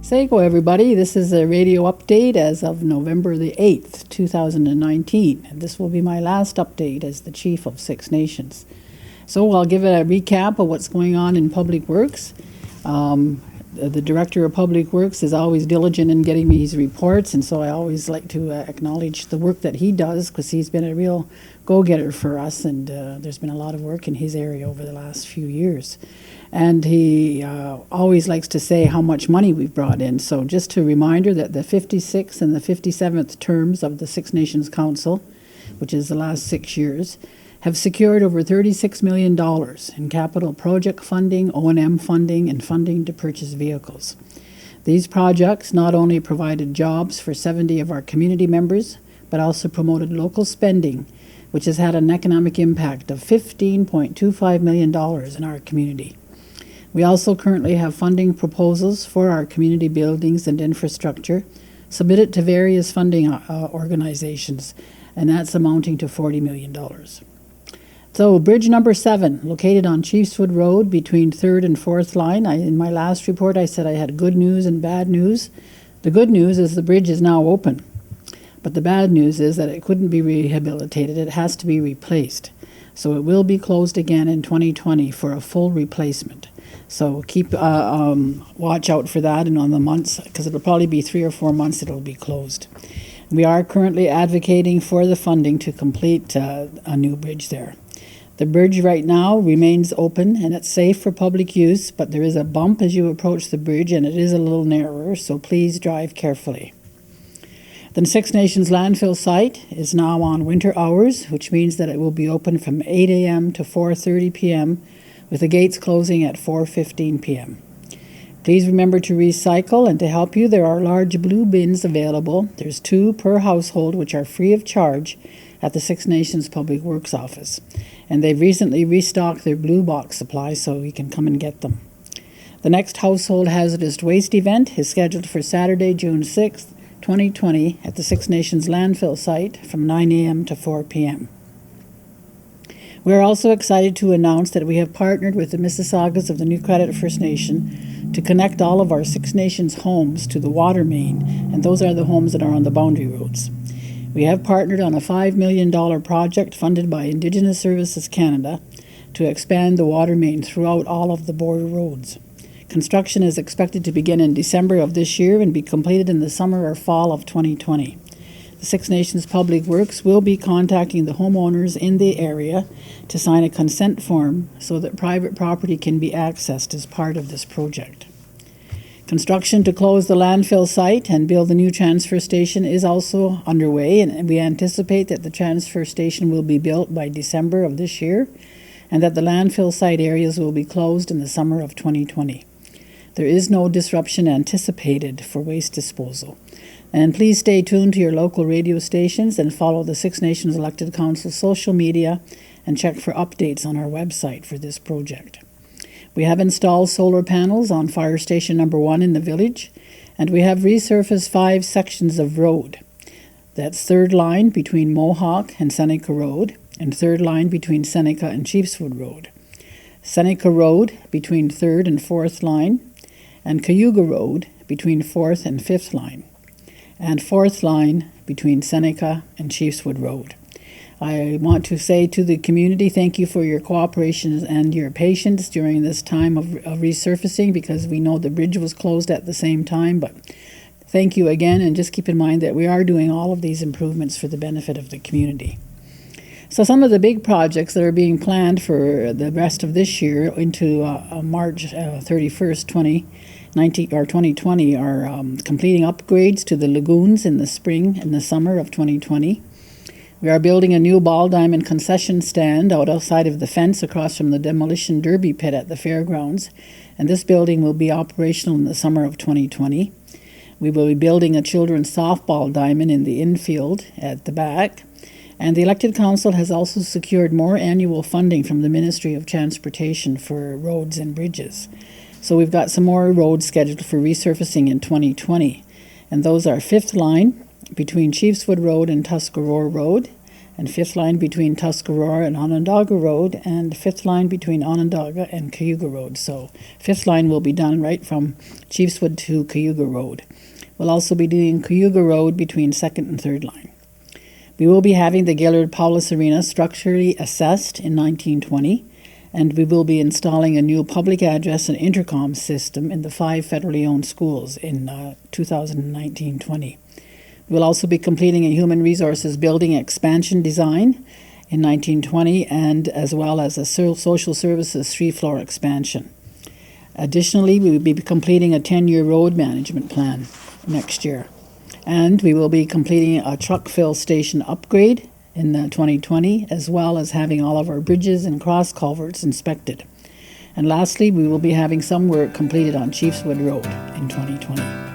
Seiko, everybody. This is a radio update as of November the 8th, 2019. And this will be my last update as the Chief of Six Nations. So I'll give a recap of what's going on in Public Works. The Director of Public Works is always diligent in getting me his reports, and so I always like to acknowledge the work that he does, because he's been a real go-getter for us, and there's been a lot of work in his area over the last few years. And he always likes to say how much money we've brought in. So just a reminder that the 56th and the 57th terms of the Six Nations Council, which is the last 6 years, have secured over $36 million in capital project funding, O&M funding, and funding to purchase vehicles. These projects not only provided jobs for 70 of our community members, but also promoted local spending, which has had an economic impact of $15.25 million in our community. We also currently have funding proposals for our community buildings and infrastructure submitted to various funding organizations, and that's amounting to $40 million. So bridge number 7, located on Chiefswood Road between 3rd and 4th line. In my last report I said I had good news and bad news. The good news is the bridge is now open, but the bad news is that it couldn't be rehabilitated. It has to be replaced. So it will be closed again in 2020 for a full replacement. So keep watch out for that and on the months, because it'll probably be 3 or 4 months it'll be closed. We are currently advocating for the funding to complete a new bridge there. The bridge right now remains open and it's safe for public use, but there is a bump as you approach the bridge and it is a little narrower, so please drive carefully. The Six Nations landfill site is now on winter hours, which means that it will be open from 8 a.m. to 4:30 p.m., with the gates closing at 4:15 p.m. Please remember to recycle, and to help you, there are large blue bins available. There's 2 per household, which are free of charge at the Six Nations Public Works office. And they've recently restocked their blue box supply, so you can come and get them. The next household hazardous waste event is scheduled for Saturday, June 6th, 2020 at the Six Nations landfill site from 9 a.m. to 4 p.m. We are also excited to announce that we have partnered with the Mississaugas of the New Credit First Nation to connect all of our Six Nations homes to the water main, and those are the homes that are on the boundary roads. We have partnered on a $5 million project funded by Indigenous Services Canada to expand the water main throughout all of the border roads. Construction is expected to begin in December of this year and be completed in the summer or fall of 2020. The Six Nations Public Works will be contacting the homeowners in the area to sign a consent form so that private property can be accessed as part of this project. Construction to close the landfill site and build the new transfer station is also underway, and we anticipate that the transfer station will be built by December of this year and that the landfill site areas will be closed in the summer of 2020. There is no disruption anticipated for waste disposal. And please stay tuned to your local radio stations and follow the Six Nations Elected Council social media and check for updates on our website for this project. We have installed solar panels on fire station number 1 in the village, and we have resurfaced 5 sections of road. That's 3rd line between Mohawk and Seneca Road, and 3rd line between Seneca and Chiefswood Road. Seneca Road between 3rd and 4th line, and Cayuga Road between 4th and 5th line, and 4th line between Seneca and Chiefswood Road. I want to say to the community, thank you for your cooperation and your patience during this time of resurfacing, because we know the bridge was closed at the same time, but thank you again, and just keep in mind that we are doing all of these improvements for the benefit of the community. So some of the big projects that are being planned for the rest of this year into March 31st, 2019 or 2020 are completing upgrades to the lagoons in the spring and the summer of 2020. We are building a new ball diamond concession stand outside of the fence across from the demolition derby pit at the fairgrounds, and this building will be operational in the summer of 2020. We will be building a children's softball diamond in the infield at the back, and the elected council has also secured more annual funding from the Ministry of Transportation for roads and bridges. So we've got some more roads scheduled for resurfacing in 2020, and those are 5th line between Chiefswood Road and Tuscarora Road, and fifth line between Tuscarora and Onondaga Road, and fifth line between Onondaga and Cayuga Road. So fifth line will be done right from Chiefswood to Cayuga Road. We'll also be doing Cayuga Road between second and third line. We will be having the Gaylord Paulus Arena structurally assessed in 1920, and we will be installing a new public address and intercom system in the 5 federally owned schools in 2019-20. We'll also be completing a human resources building expansion design in 1920, and as well as a social services 3-floor expansion. Additionally, we will be completing a 10-year road management plan next year. And we will be completing a truck fill station upgrade in 2020, as well as having all of our bridges and cross culverts inspected. And lastly, we will be having some work completed on Chiefswood Road in 2020.